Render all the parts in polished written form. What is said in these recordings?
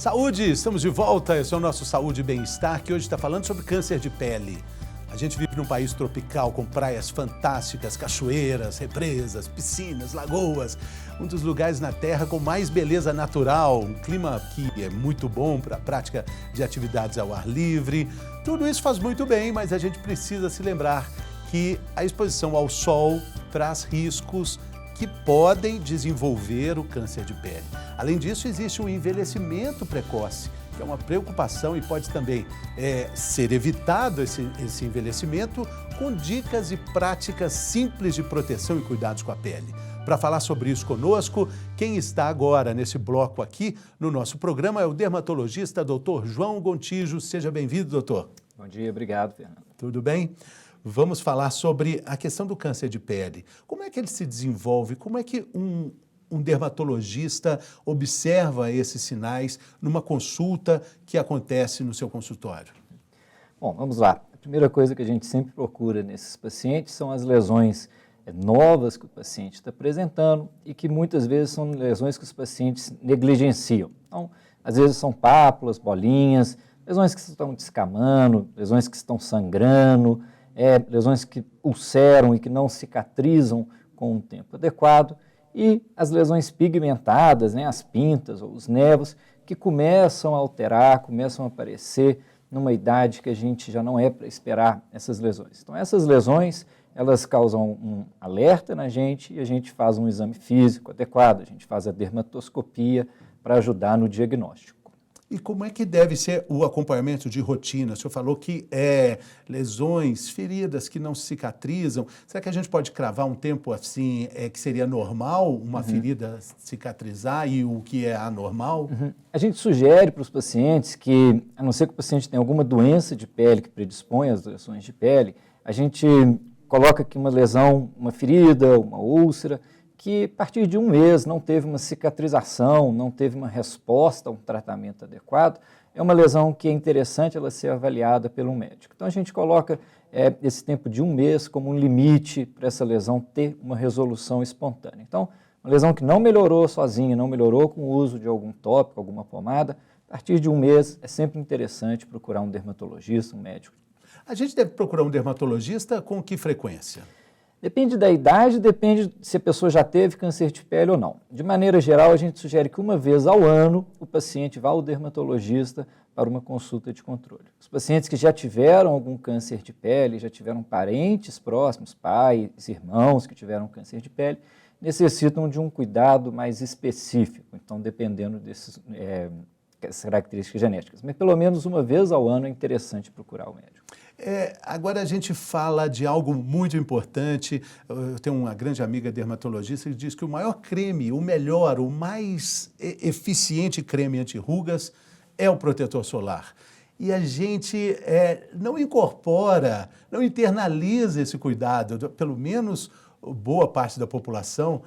Saúde, estamos de volta, esse é o nosso Saúde e Bem-Estar, que hoje está falando sobre câncer de pele. A gente vive num país tropical com praias fantásticas, cachoeiras, represas, piscinas, lagoas, um dos lugares na Terra com mais beleza natural, um clima que é muito bom para a prática de atividades ao ar livre. Tudo isso faz muito bem, mas a gente precisa se lembrar que a exposição ao sol traz riscos que podem desenvolver o câncer de pele. Além disso, existe o envelhecimento precoce, que é uma preocupação e pode também ser evitado esse envelhecimento com dicas e práticas simples de proteção e cuidados com a pele. Para falar sobre isso conosco, quem está agora nesse bloco aqui no nosso programa é o dermatologista Dr. João Gontijo. Seja bem-vindo, doutor. Bom dia, obrigado, Fernando. Tudo bem? Vamos falar sobre a questão do câncer de pele. Como é que ele se desenvolve? Como é que um dermatologista observa esses sinais numa consulta que acontece no seu consultório? Bom, vamos lá. A primeira coisa que a gente sempre procura nesses pacientes são as lesões novas que o paciente está apresentando e que muitas vezes são lesões que os pacientes negligenciam. Então, às vezes são pápulas, bolinhas, lesões que estão descamando, lesões que estão sangrando, lesões que ulceram e que não cicatrizam com o tempo adequado, e as lesões pigmentadas, as pintas ou os nevos, que começam a alterar, começam a aparecer numa idade que a gente já não é para esperar essas lesões. Então, essas lesões, elas causam um alerta na gente e a gente faz um exame físico adequado, a gente faz a dermatoscopia para ajudar no diagnóstico. E como é que deve ser o acompanhamento de rotina? O senhor falou que lesões, feridas que não cicatrizam. Será que a gente pode cravar um tempo assim, que seria normal uma ferida cicatrizar e o que é anormal? A gente sugere para os pacientes que, a não ser que o paciente tenha alguma doença de pele que predispõe às lesões de pele, a gente coloca aqui uma lesão, uma ferida, uma úlcera, que a partir de um mês não teve uma cicatrização, não teve uma resposta a um tratamento adequado, é uma lesão que é interessante ela ser avaliada pelo médico. Então a gente coloca esse tempo de um mês como um limite para essa lesão ter uma resolução espontânea. Então, uma lesão que não melhorou sozinha, não melhorou com o uso de algum tópico, alguma pomada, a partir de um mês é sempre interessante procurar um dermatologista, um médico. A gente deve procurar um dermatologista com que frequência? Depende da idade, depende se a pessoa já teve câncer de pele ou não. De maneira geral, a gente sugere que uma vez ao ano o paciente vá ao dermatologista para uma consulta de controle. Os pacientes que já tiveram algum câncer de pele, já tiveram parentes próximos, pais, irmãos que tiveram câncer de pele, necessitam de um cuidado mais específico, então dependendo dessas características genéticas. Mas pelo menos uma vez ao ano é interessante procurar o médico. Agora a gente fala de algo muito importante. Eu tenho uma grande amiga dermatologista que diz que o maior creme, o melhor, o mais eficiente creme anti-rugas é o protetor solar. E a gente não incorpora, não internaliza esse cuidado, pelo menos boa parte da população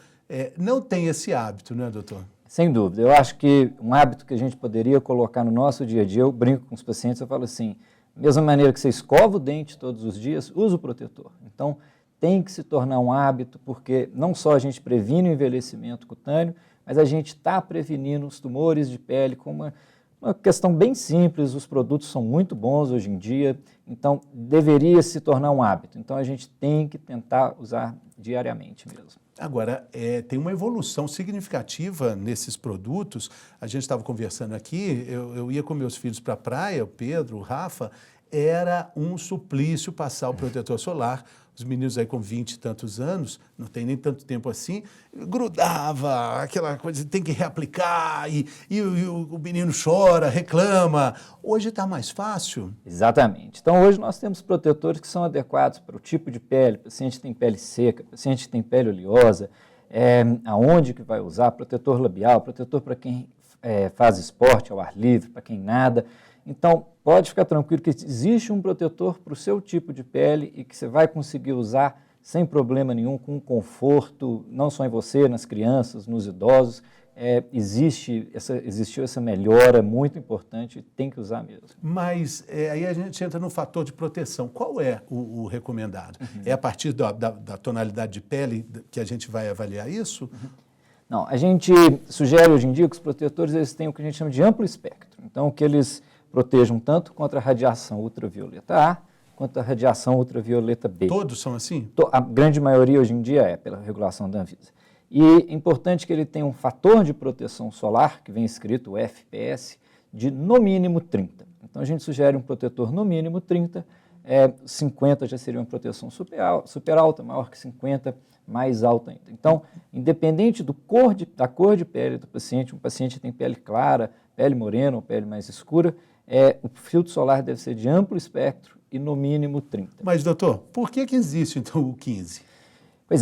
não tem esse hábito, não é, doutor? Sem dúvida. Eu acho que um hábito que a gente poderia colocar no nosso dia a dia, eu brinco com os pacientes, eu falo assim, da mesma maneira que você escova o dente todos os dias, usa o protetor. Então, tem que se tornar um hábito, porque não só a gente previne o envelhecimento cutâneo, mas a gente está prevenindo os tumores de pele com uma questão bem simples. Os produtos são muito bons hoje em dia, então deveria se tornar um hábito. Então, a gente tem que tentar usar diariamente mesmo. Agora, tem uma evolução significativa nesses produtos. A gente estava conversando aqui, eu ia com meus filhos para a praia, o Pedro, o Rafa, era um suplício passar o protetor solar. Os meninos aí com 20 e tantos anos, não tem nem tanto tempo assim, grudava, aquela coisa, tem que reaplicar, e o menino chora, reclama. Hoje está mais fácil? Exatamente. Então, hoje nós temos protetores que são adequados para o tipo de pele, paciente que tem pele seca, paciente que tem pele oleosa, aonde que vai usar, protetor labial, protetor para quem faz esporte ao ar livre, para quem nada. Então, pode ficar tranquilo que existe um protetor para o seu tipo de pele e que você vai conseguir usar sem problema nenhum, com conforto, não só em você, nas crianças, nos idosos. Existiu essa melhora muito importante, tem que usar mesmo. Mas aí a gente entra no fator de proteção. Qual é o recomendado? É a partir da tonalidade de pele que a gente vai avaliar isso? Não, a gente sugere hoje em dia que os protetores eles tenham o que a gente chama de amplo espectro. Então, que eles protejam tanto contra a radiação ultravioleta A, quanto a radiação ultravioleta B. Todos são assim? A grande maioria hoje em dia é, pela regulação da Anvisa. E é importante que ele tenha um fator de proteção solar, que vem escrito, o FPS, de no mínimo 30. Então, a gente sugere um protetor no mínimo 30, 50 já seria uma proteção super alta, maior que 50, mais alta ainda. Então, independente da cor de pele do paciente, um paciente tem pele clara, pele morena ou pele mais escura, o filtro solar deve ser de amplo espectro e no mínimo 30. Mas, doutor, por que existe, então, o 15? Pois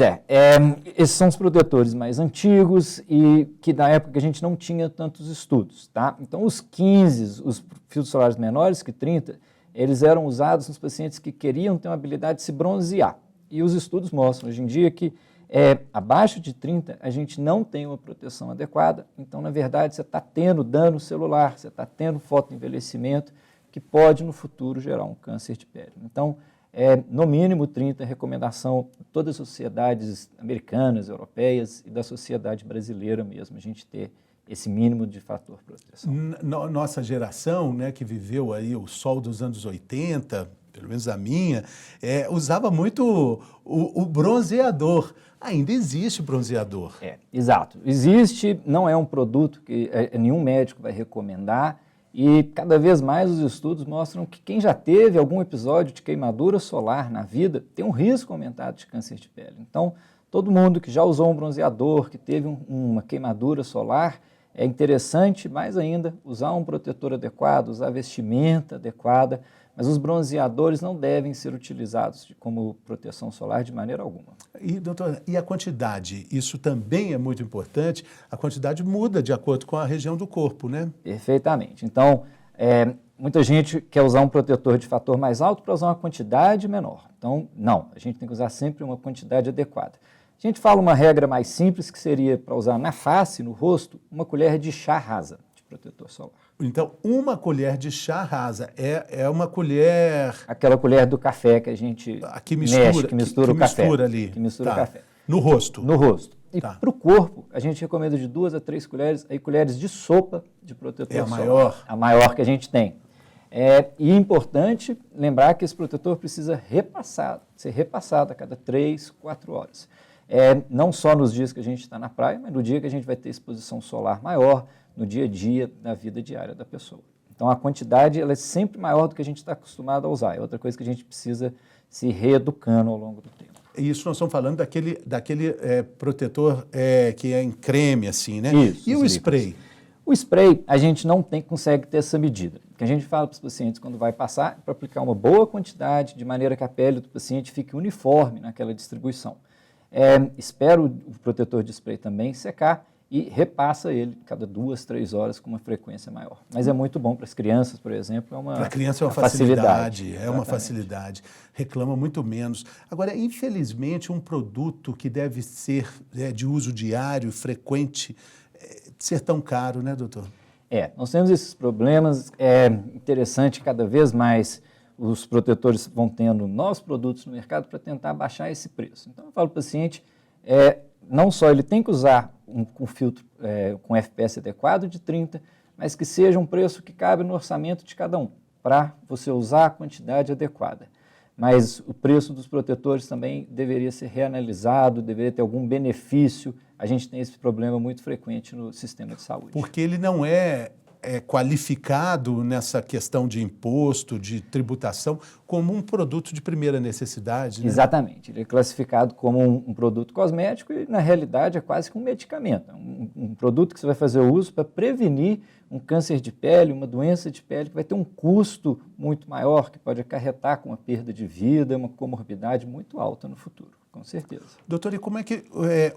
esses são os protetores mais antigos e que na época a gente não tinha tantos estudos, tá? Então, os 15, os filtros solares menores que 30, eles eram usados nos pacientes que queriam ter uma habilidade de se bronzear. E os estudos mostram hoje em dia que abaixo de 30 a gente não tem uma proteção adequada. Então, na verdade, você está tendo dano celular, você está tendo fotoenvelhecimento que pode no futuro gerar um câncer de pele. Então, no mínimo 30, recomendação de todas as sociedades americanas, europeias e da sociedade brasileira mesmo, a gente ter esse mínimo de fator proteção. Nossa geração, né, que viveu aí o sol dos anos 80, pelo menos a minha, usava muito o bronzeador. Ainda existe bronzeador. Exato. Existe, não é um produto que nenhum médico vai recomendar, e cada vez mais os estudos mostram que quem já teve algum episódio de queimadura solar na vida tem um risco aumentado de câncer de pele. Então, todo mundo que já usou um bronzeador, que teve uma queimadura solar, é interessante, mais ainda, usar um protetor adequado, usar vestimenta adequada, mas os bronzeadores não devem ser utilizados como proteção solar de maneira alguma. E, doutora, e a quantidade? Isso também é muito importante. A quantidade muda de acordo com a região do corpo, né? Perfeitamente. Então, muita gente quer usar um protetor de fator mais alto para usar uma quantidade menor. Então, não, a gente tem que usar sempre uma quantidade adequada. A gente fala uma regra mais simples que seria para usar na face, no rosto, uma colher de chá rasa de protetor solar. Então, uma colher de chá rasa é uma colher... Aquela colher do café que a gente mexe, que mistura o café. Que mistura o café. No rosto. No rosto. E para o corpo, a gente recomenda de 2 a 3 colheres de sopa de protetor solar. Maior? A maior que a gente tem. E é importante lembrar que esse protetor precisa ser repassado a cada 3, 4 horas. Não só nos dias que a gente está na praia, mas no dia que a gente vai ter exposição solar maior, no dia a dia da vida diária da pessoa. Então, a quantidade ela é sempre maior do que a gente está acostumado a usar. É outra coisa que a gente precisa se reeducando ao longo do tempo. Isso nós estamos falando daquele protetor que é em creme, assim, né? Isso, e o spray? O spray, a gente não consegue ter essa medida. O que a gente fala para os pacientes quando vai passar é para aplicar uma boa quantidade, de maneira que a pele do paciente fique uniforme naquela distribuição. Espera o protetor de spray também secar e repassa ele cada 2, 3 horas com uma frequência maior. Mas é muito bom para as crianças, por exemplo, para a criança é uma facilidade. É uma facilidade. Reclama muito menos. Agora, infelizmente, um produto que deve ser de uso diário, frequente, ser tão caro, né, doutor? Nós temos esses problemas. É interessante cada vez mais os protetores vão tendo novos produtos no mercado para tentar baixar esse preço. Então, eu falo para o paciente, não só ele tem que usar um filtro com FPS adequado de 30, mas que seja um preço que cabe no orçamento de cada um, para você usar a quantidade adequada. Mas o preço dos protetores também deveria ser reanalisado, deveria ter algum benefício. A gente tem esse problema muito frequente no sistema de saúde. Porque ele não é qualificado nessa questão de imposto, de tributação, como um produto de primeira necessidade, né? Exatamente. Ele é classificado como um produto cosmético e, na realidade, é quase que um medicamento. Um produto que você vai fazer uso para prevenir um câncer de pele, uma doença de pele que vai ter um custo muito maior, que pode acarretar com uma perda de vida, uma comorbidade muito alta no futuro, com certeza. Doutor, e como é que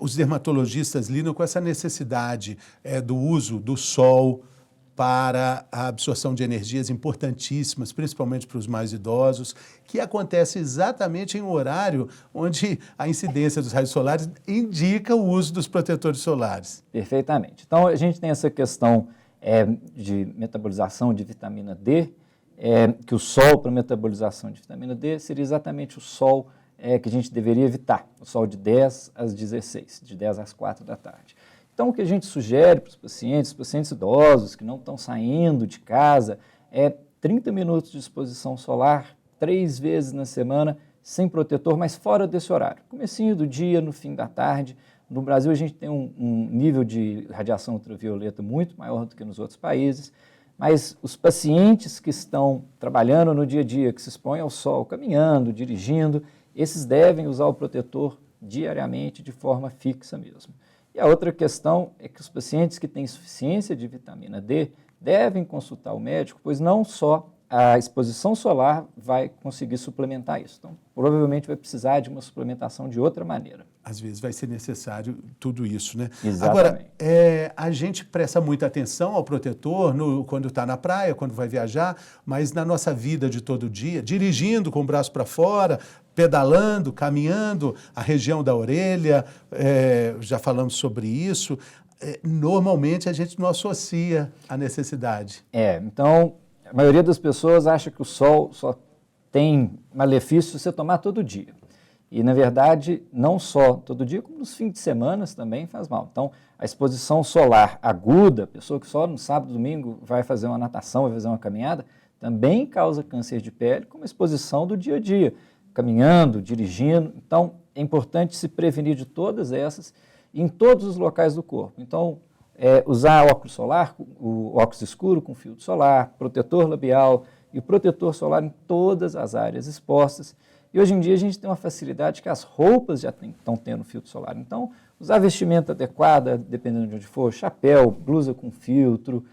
os dermatologistas lidam com essa necessidade do uso do sol para a absorção de energias importantíssimas, principalmente para os mais idosos, que acontece exatamente em um horário onde a incidência dos raios solares indica o uso dos protetores solares? Perfeitamente. Então, a gente tem essa questão de metabolização de vitamina D, que o sol para metabolização de vitamina D seria exatamente o sol que a gente deveria evitar, o sol de 10 às 16, de 10 às 4 da tarde. Então, o que a gente sugere para os pacientes idosos que não estão saindo de casa, é 30 minutos de exposição solar, 3 vezes na semana, sem protetor, mas fora desse horário. Comecinho do dia, no fim da tarde. No Brasil, a gente tem um nível de radiação ultravioleta muito maior do que nos outros países, mas os pacientes que estão trabalhando no dia a dia, que se expõem ao sol, caminhando, dirigindo, esses devem usar o protetor diariamente, de forma fixa mesmo. E a outra questão é que os pacientes que têm insuficiência de vitamina D devem consultar o médico, pois não só a exposição solar vai conseguir suplementar isso. Então, provavelmente vai precisar de uma suplementação de outra maneira. Às vezes vai ser necessário tudo isso, né? Exatamente. Agora, a gente presta muita atenção ao protetor quando está na praia, quando vai viajar, mas na nossa vida de todo dia, dirigindo com o braço para fora, pedalando, caminhando, a região da orelha, já falamos sobre isso, normalmente a gente não associa a necessidade. Então, a maioria das pessoas acha que o sol só tem malefício se você tomar todo dia. E, na verdade, não só todo dia, como nos fins de semana também faz mal. Então, a exposição solar aguda, a pessoa que só no sábado e domingo vai fazer uma natação, vai fazer uma caminhada, também causa câncer de pele, como a exposição do dia a dia, caminhando, dirigindo. Então, é importante se prevenir de todas essas em todos os locais do corpo. Então, usar óculos solar, o óculos escuro com filtro solar, protetor labial e o protetor solar em todas as áreas expostas. E hoje em dia a gente tem uma facilidade que as roupas já estão tendo filtro solar. Então, usar vestimenta adequada, dependendo de onde for, chapéu, blusa com filtro.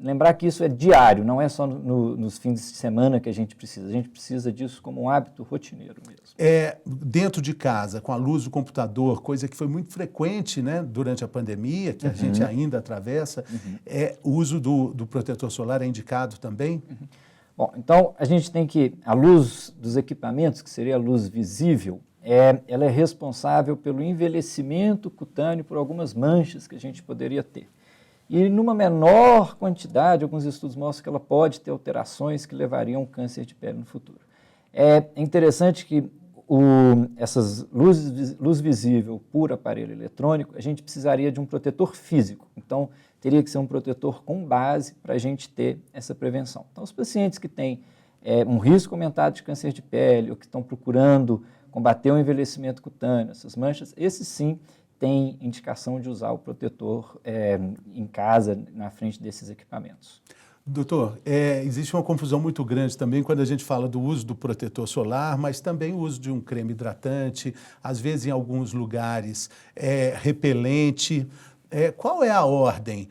Lembrar que isso é diário, não é só nos fins de semana que a gente precisa disso como um hábito rotineiro mesmo. Dentro de casa, com a luz do computador, coisa que foi muito frequente, né, durante a pandemia, que a gente ainda atravessa, o uso do protetor solar é indicado também? Bom, então a gente tem a luz dos equipamentos, que seria a luz visível, ela é responsável pelo envelhecimento cutâneo por algumas manchas que a gente poderia ter. E numa menor quantidade, alguns estudos mostram que ela pode ter alterações que levariam ao câncer de pele no futuro. É interessante que essas luz visível por aparelho eletrônico, a gente precisaria de um protetor físico. Então, teria que ser um protetor com base para a gente ter essa prevenção. Então, os pacientes que têm um risco aumentado de câncer de pele ou que estão procurando combater o envelhecimento cutâneo, essas manchas, esses sim têm indicação de usar o protetor em casa, na frente desses equipamentos. Doutor, existe uma confusão muito grande também quando a gente fala do uso do protetor solar, mas também o uso de um creme hidratante, às vezes em alguns lugares repelente. Qual é a ordem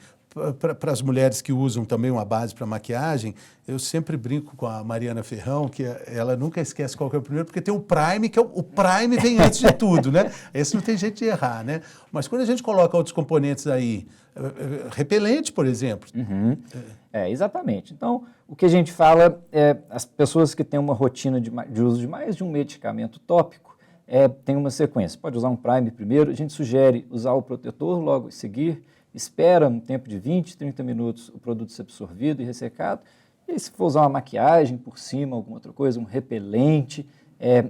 para as mulheres que usam também uma base para maquiagem? Eu sempre brinco com a Mariana Ferrão, que ela nunca esquece qual que é o primeiro, porque tem o Prime, que o Prime vem antes de tudo, né? Esse não tem jeito de errar, né? Mas quando a gente coloca outros componentes aí, repelente, por exemplo. Exatamente. Então, o que a gente fala as pessoas que têm uma rotina de uso de mais de um medicamento tópico, tem uma sequência. Pode usar um Prime primeiro, a gente sugere usar o protetor logo em seguir, espera um tempo de 20, 30 minutos o produto ser absorvido e ressecado, e aí, se for usar uma maquiagem por cima, alguma outra coisa, um repelente,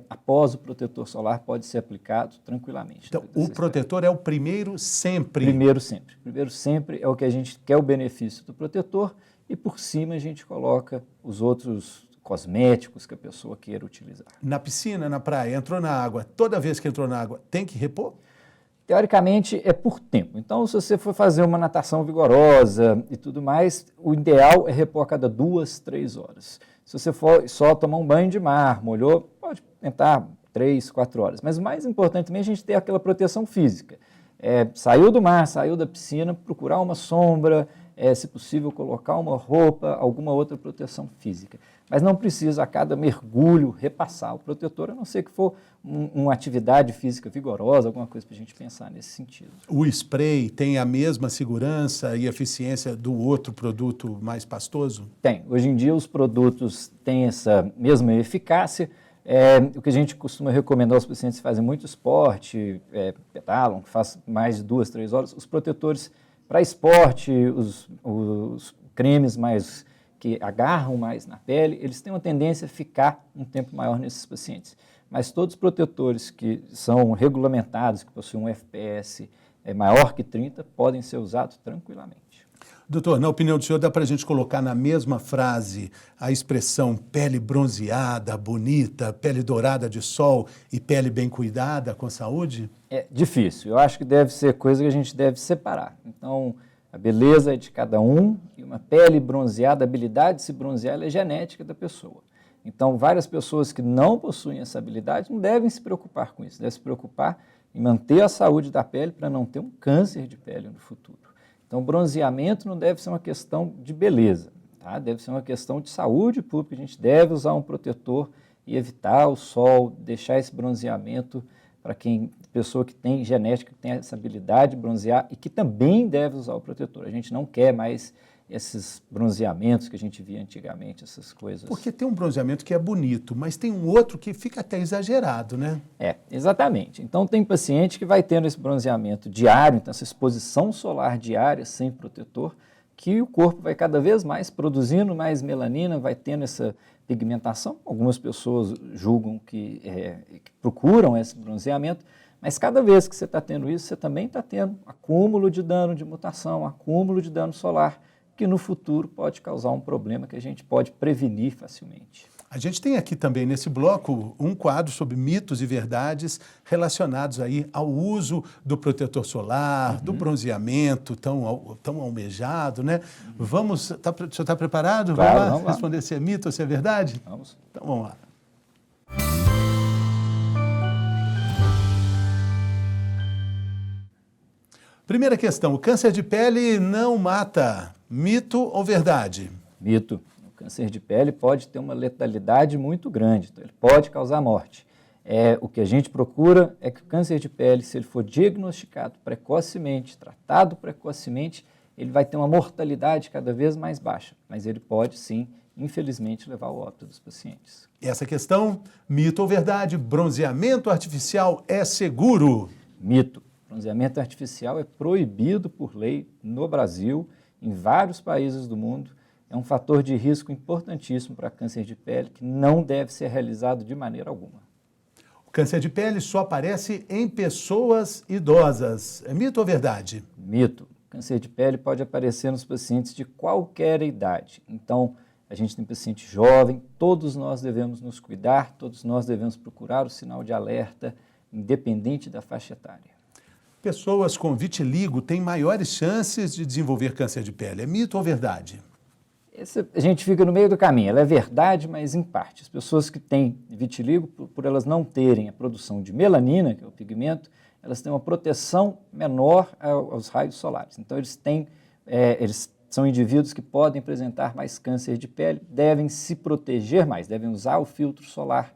após o protetor solar pode ser aplicado tranquilamente. Então, o protetor é o primeiro sempre? Primeiro sempre. Primeiro sempre é o que a gente quer o benefício do protetor e por cima a gente coloca os outros cosméticos que a pessoa queira utilizar. Na piscina, na praia, entrou na água, toda vez que entrou na água, tem que repor? Teoricamente é por tempo. Então, se você for fazer uma natação vigorosa e tudo mais, o ideal é repor a cada 2, 3 horas. Se você for só tomar um banho de mar, molhou, pode tentar 3, 4 horas. Mas o mais importante também é a gente ter aquela proteção física. Saiu do mar, saiu da piscina, procurar uma sombra, se possível colocar uma roupa, alguma outra proteção física. Mas não precisa a cada mergulho repassar o protetor, a não ser que for uma atividade física vigorosa, alguma coisa para a gente pensar nesse sentido. O spray tem a mesma segurança e eficiência do outro produto mais pastoso? Tem. Hoje em dia os produtos têm essa mesma eficácia. O que a gente costuma recomendar aos pacientes que fazem muito esporte, pedalam, que fazem mais de 2, 3 horas, os protetores para esporte, os cremes mais que agarram mais na pele, eles têm uma tendência a ficar um tempo maior nesses pacientes. Mas todos os protetores que são regulamentados, que possuem um FPS maior que 30 podem ser usados tranquilamente. Doutor, na opinião do senhor, dá para a gente colocar na mesma frase a expressão pele bronzeada, bonita, pele dourada de sol e pele bem cuidada com saúde? É difícil. Eu acho que deve ser coisa que a gente deve separar. Então, a beleza é de cada um e uma pele bronzeada, a habilidade de se bronzear, ela é genética da pessoa. Então, várias pessoas que não possuem essa habilidade não devem se preocupar com isso, devem se preocupar em manter a saúde da pele para não ter um câncer de pele no futuro. Então, bronzeamento não deve ser uma questão de beleza, tá? Deve ser uma questão de saúde pública. A gente deve usar um protetor e evitar o sol, deixar esse bronzeamento para pessoa que tem genética, que tem essa habilidade de bronzear e que também deve usar o protetor. A gente não quer mais esses bronzeamentos que a gente via antigamente, essas coisas. Porque tem um bronzeamento que é bonito, mas tem um outro que fica até exagerado, né? Exatamente. Então tem paciente que vai tendo esse bronzeamento diário, então essa exposição solar diária sem protetor, que o corpo vai cada vez mais produzindo mais melanina, vai tendo essa pigmentação. Algumas pessoas julgam que procuram esse bronzeamento, mas cada vez que você está tendo isso, você também está tendo acúmulo de dano de mutação, acúmulo de dano solar, que no futuro pode causar um problema que a gente pode prevenir facilmente. A gente tem aqui também nesse bloco um quadro sobre mitos e verdades relacionados aí ao uso do protetor solar, do bronzeamento tão almejado, né? O senhor está preparado? Claro, vamos lá responder se é mito ou se é verdade? Vamos. Então vamos lá. Primeira questão, o câncer de pele não mata. Mito ou verdade? Mito. O câncer de pele pode ter uma letalidade muito grande, então ele pode causar morte. O que a gente procura é que o câncer de pele, se ele for diagnosticado precocemente, tratado precocemente, ele vai ter uma mortalidade cada vez mais baixa, mas ele pode sim, infelizmente, levar ao óbito dos pacientes. Essa questão, mito ou verdade, bronzeamento artificial é seguro? Mito. Bronzeamento artificial é proibido por lei no Brasil, em vários países do mundo. É um fator de risco importantíssimo para câncer de pele que não deve ser realizado de maneira alguma. O câncer de pele só aparece em pessoas idosas. É mito ou verdade? Mito. O câncer de pele pode aparecer nos pacientes de qualquer idade. Então, a gente tem paciente jovem, todos nós devemos nos cuidar, todos nós devemos procurar o sinal de alerta, independente da faixa etária. Pessoas com vitiligo têm maiores chances de desenvolver câncer de pele. É mito ou verdade? A gente fica no meio do caminho. Ela é verdade, mas em parte. As pessoas que têm vitiligo, por elas não terem a produção de melanina, que é o pigmento, elas têm uma proteção menor aos raios solares. Então, eles são indivíduos que podem apresentar mais câncer de pele, devem se proteger mais, devem usar o filtro solar.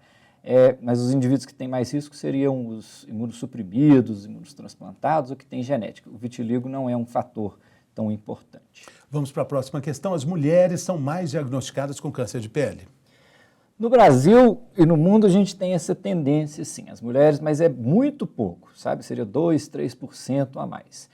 Mas os indivíduos que têm mais risco seriam os imunossuprimidos, imunotransplantados ou que têm genética. O vitiligo não é um fator tão importante. Vamos para a próxima questão. As mulheres são mais diagnosticadas com câncer de pele? No Brasil e no mundo a gente tem essa tendência, sim, as mulheres, mas é muito pouco, sabe? Seria 2%, 3% a mais.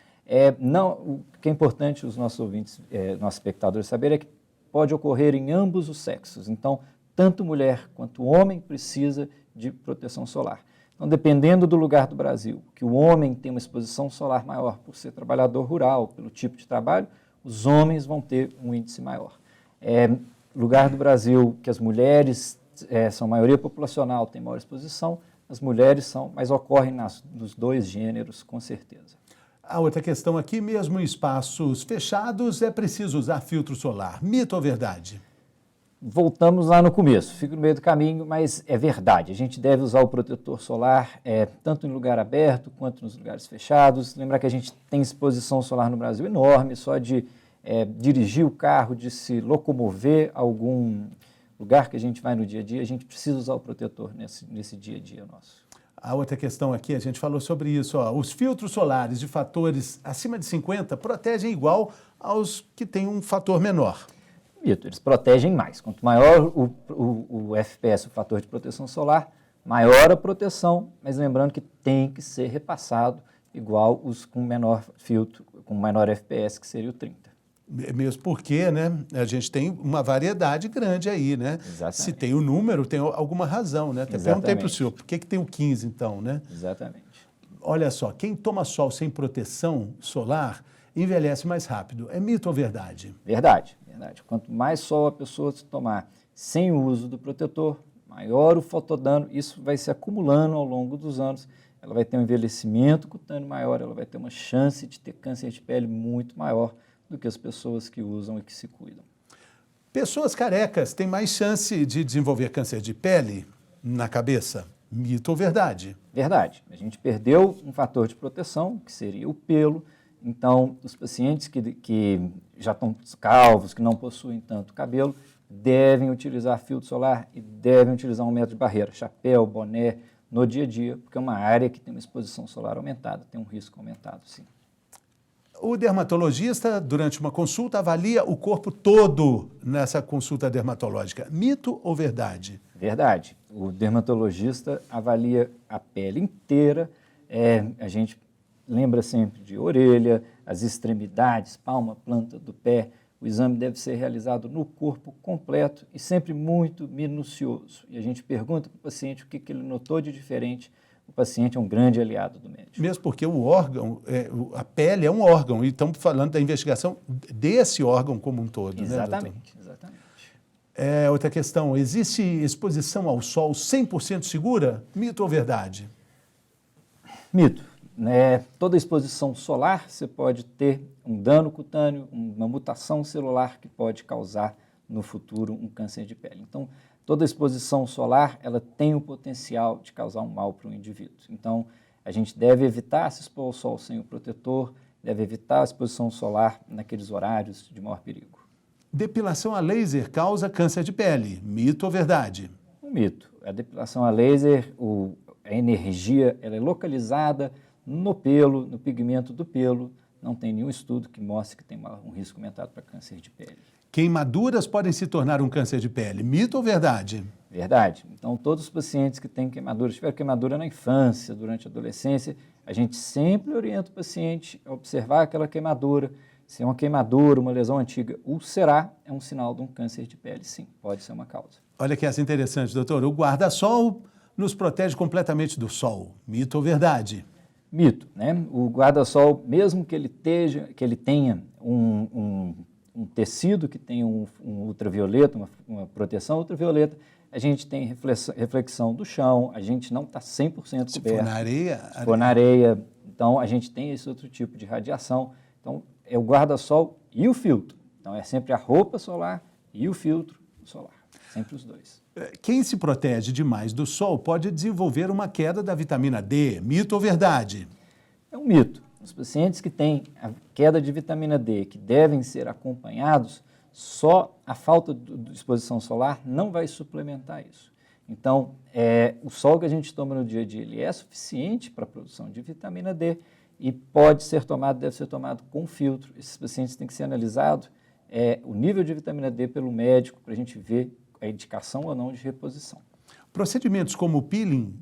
O que é importante os nossos ouvintes, nossos espectadores saberem é que pode ocorrer em ambos os sexos. Então, tanto mulher quanto homem precisa de proteção solar. Então, dependendo do lugar do Brasil, que o homem tem uma exposição solar maior por ser trabalhador rural, pelo tipo de trabalho, os homens vão ter um índice maior. Lugar do Brasil que as mulheres são maioria populacional, tem maior exposição, as mulheres são, mas ocorrem nos dois gêneros, com certeza. A outra questão aqui, mesmo em espaços fechados, é preciso usar filtro solar. Mito ou verdade? Voltamos lá no começo, fico no meio do caminho, mas é verdade. A gente deve usar o protetor solar tanto em lugar aberto quanto nos lugares fechados. Lembrar que a gente tem exposição solar no Brasil enorme, só de dirigir o carro, de se locomover a algum lugar que a gente vai no dia a dia, a gente precisa usar o protetor nesse dia a dia nosso. A outra questão aqui, a gente falou sobre isso, os filtros solares de fatores acima de 50 protegem igual aos que têm um fator menor. Eles protegem mais. Quanto maior o FPS, o fator de proteção solar, maior a proteção, mas lembrando que tem que ser repassado igual os com menor filtro, com menor FPS, que seria o 30. Mesmo porque, né, a gente tem uma variedade grande aí, né? Exatamente. Se tem o número, tem alguma razão, né? Até perguntei para o senhor, por que tem o 15 então, né? Exatamente. olha só, quem toma sol sem proteção solar envelhece mais rápido. É mito ou verdade? Verdade, verdade. Quanto mais sol a pessoa tomar sem o uso do protetor, maior o fotodano, isso vai se acumulando ao longo dos anos, ela vai ter um envelhecimento cutâneo maior, ela vai ter uma chance de ter câncer de pele muito maior do que as pessoas que usam e que se cuidam. Pessoas carecas têm mais chance de desenvolver câncer de pele na cabeça? Mito ou verdade? Verdade. A gente perdeu um fator de proteção, que seria o pelo. Então, os pacientes que já estão calvos, que não possuem tanto cabelo, devem utilizar filtro solar e devem utilizar um método de barreira, chapéu, boné, no dia a dia, porque é uma área que tem uma exposição solar aumentada, tem um risco aumentado, sim. O dermatologista, durante uma consulta, avalia o corpo todo nessa consulta dermatológica. Mito ou verdade? Verdade. O dermatologista avalia a pele inteira, a gente lembra sempre de orelha, as extremidades, palma, planta do pé. O exame deve ser realizado no corpo completo e sempre muito minucioso. E a gente pergunta para o paciente o que ele notou de diferente. O paciente é um grande aliado do médico. Mesmo porque o órgão, a pele é um órgão, e estamos falando da investigação desse órgão como um todo. Exatamente, né, exatamente. Outra questão, existe exposição ao sol 100% segura? Mito ou verdade? Mito. Toda exposição solar, você pode ter um dano cutâneo, uma mutação celular que pode causar no futuro um câncer de pele. Então, toda exposição solar, ela tem o potencial de causar um mal para o indivíduo. Então, a gente deve evitar se expor ao sol sem o protetor, deve evitar a exposição solar naqueles horários de maior perigo. Depilação a laser causa câncer de pele. Mito ou verdade? Um mito. A depilação a laser, a energia, ela é localizada no pelo, no pigmento do pelo. Não tem nenhum estudo que mostre que tem um risco aumentado para câncer de pele. Queimaduras podem se tornar um câncer de pele. Mito ou verdade? Verdade. Então, todos os pacientes que têm queimadura, tiveram queimadura na infância, durante a adolescência, a gente sempre orienta o paciente a observar aquela queimadura. Se é uma queimadura, uma lesão antiga ulcerar, é um sinal de um câncer de pele, sim, pode ser uma causa. Olha que essa interessante, doutor. O guarda-sol nos protege completamente do sol. Mito ou verdade? Mito, né? O guarda-sol, mesmo que ele tenha um tecido que tenha um ultravioleta, uma proteção ultravioleta, a gente tem reflexão do chão, a gente não está 100% coberto. Se for na areia... Se for na areia, então a gente tem esse outro tipo de radiação. Então, é o guarda-sol e o filtro. Então, é sempre a roupa solar e o filtro solar, sempre os dois. Quem se protege demais do sol pode desenvolver uma queda da vitamina D. Mito ou verdade? É um mito. Os pacientes que têm a queda de vitamina D, que devem ser acompanhados, só a falta de exposição solar não vai suplementar isso. Então, o sol que a gente toma no dia a dia, ele é suficiente para a produção de vitamina D e deve ser tomado com filtro. Esses pacientes têm que ser analisados o nível de vitamina D pelo médico para a gente ver a indicação ou não de reposição. Procedimentos como o peeling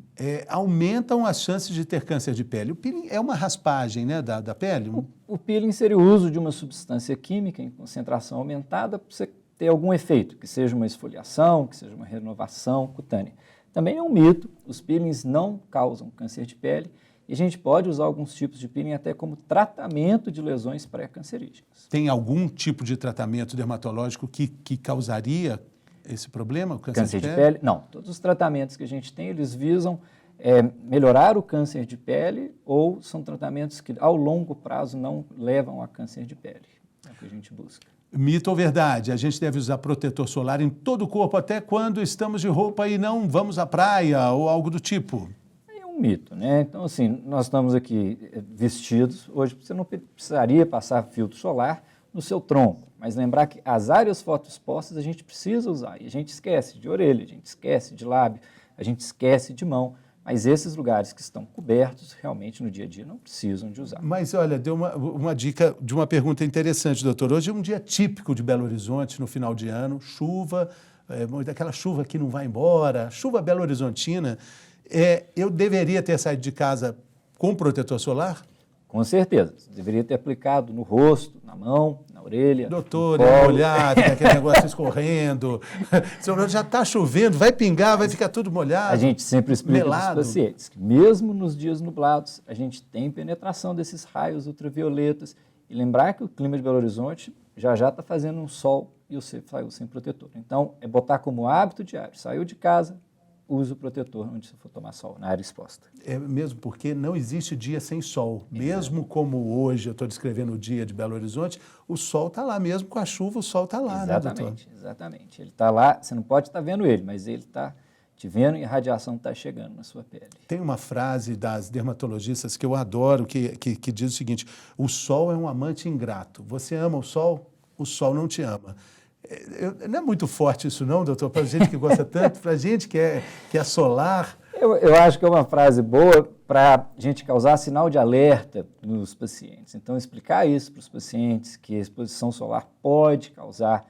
aumentam as chances de ter câncer de pele. O peeling é uma raspagem, né, da pele? O peeling seria o uso de uma substância química em concentração aumentada para você ter algum efeito, que seja uma esfoliação, que seja uma renovação cutânea. Também é um mito, os peelings não causam câncer de pele e a gente pode usar alguns tipos de peeling até como tratamento de lesões pré-cancerígenas. Tem algum tipo de tratamento dermatológico que causaria esse problema, o câncer de pele? Não, todos os tratamentos que a gente tem, eles visam melhorar o câncer de pele ou são tratamentos que ao longo prazo não levam a câncer de pele, é o que a gente busca. Mito ou verdade? A gente deve usar protetor solar em todo o corpo até quando estamos de roupa e não vamos à praia ou algo do tipo? É um mito, né? Então, assim, nós estamos aqui vestidos, hoje você não precisaria passar filtro solar no seu tronco, mas lembrar que as áreas fotoexpostas a gente precisa usar, e a gente esquece de orelha, a gente esquece de lábio, a gente esquece de mão, mas esses lugares que estão cobertos, realmente no dia a dia não precisam de usar. Mas olha, deu uma dica de uma pergunta interessante, doutor. Hoje é um dia típico de Belo Horizonte, no final de ano, chuva, daquela chuva que não vai embora, chuva belo-horizontina. Eu deveria ter saído de casa com protetor solar? Com certeza. Você deveria ter aplicado no rosto, na mão, na orelha. Doutor, molhado, aquele negócio escorrendo. Senhor, já está chovendo, vai pingar, vai ficar tudo molhado. A gente sempre explica para os pacientes que mesmo nos dias nublados, a gente tem penetração desses raios ultravioletas. E lembrar que o clima de Belo Horizonte já está fazendo um sol e você saiu sem protetor. Então, é botar como hábito diário. Saiu de casa, use o protetor onde você for tomar sol, na área exposta. É mesmo porque não existe dia sem sol. Mesmo como hoje eu estou descrevendo o dia de Belo Horizonte, o sol está lá, mesmo com a chuva o sol está lá, né, doutor? Exatamente. Ele está lá, você não pode estar vendo ele, mas ele está te vendo e a radiação está chegando na sua pele. Tem uma frase das dermatologistas que eu adoro, que diz o seguinte: o sol é um amante ingrato. Você ama o sol não te ama. Não é muito forte isso não, doutor? Para gente que gosta tanto, para gente que é solar. Eu acho que é uma frase boa para a gente causar sinal de alerta nos pacientes. Então, explicar isso para os pacientes, que a exposição solar pode causar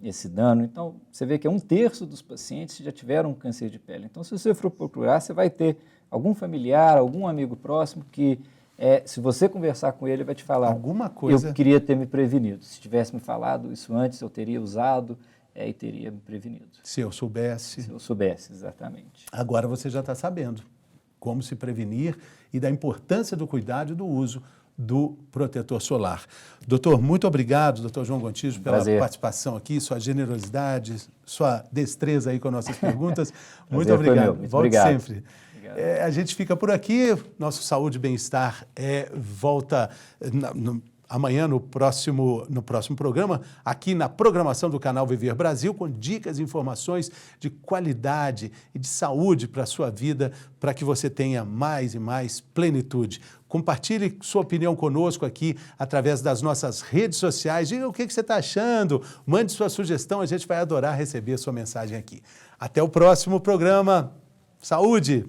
esse dano. Então, você vê que 1/3 dos pacientes já tiveram câncer de pele. Então, se você for procurar, você vai ter algum familiar, algum amigo próximo que, se você conversar com ele, vai te falar, alguma coisa. Eu queria ter me prevenido. Se tivesse me falado isso antes, eu teria usado e teria me prevenido. Se eu soubesse. Se eu soubesse, exatamente. Agora você já está sabendo como se prevenir e da importância do cuidado e do uso do protetor solar. Doutor, muito obrigado, doutor João Gontijo, pela participação aqui, sua generosidade, sua destreza aí com nossas perguntas. Muito obrigado. Volte sempre. A gente fica por aqui, nosso Saúde e Bem-Estar volta amanhã no próximo programa, aqui na programação do canal Viver Brasil, com dicas e informações de qualidade e de saúde para a sua vida, para que você tenha mais e mais plenitude. Compartilhe sua opinião conosco aqui através das nossas redes sociais. Diga o que você está achando, mande sua sugestão, a gente vai adorar receber sua mensagem aqui. Até o próximo programa. Saúde!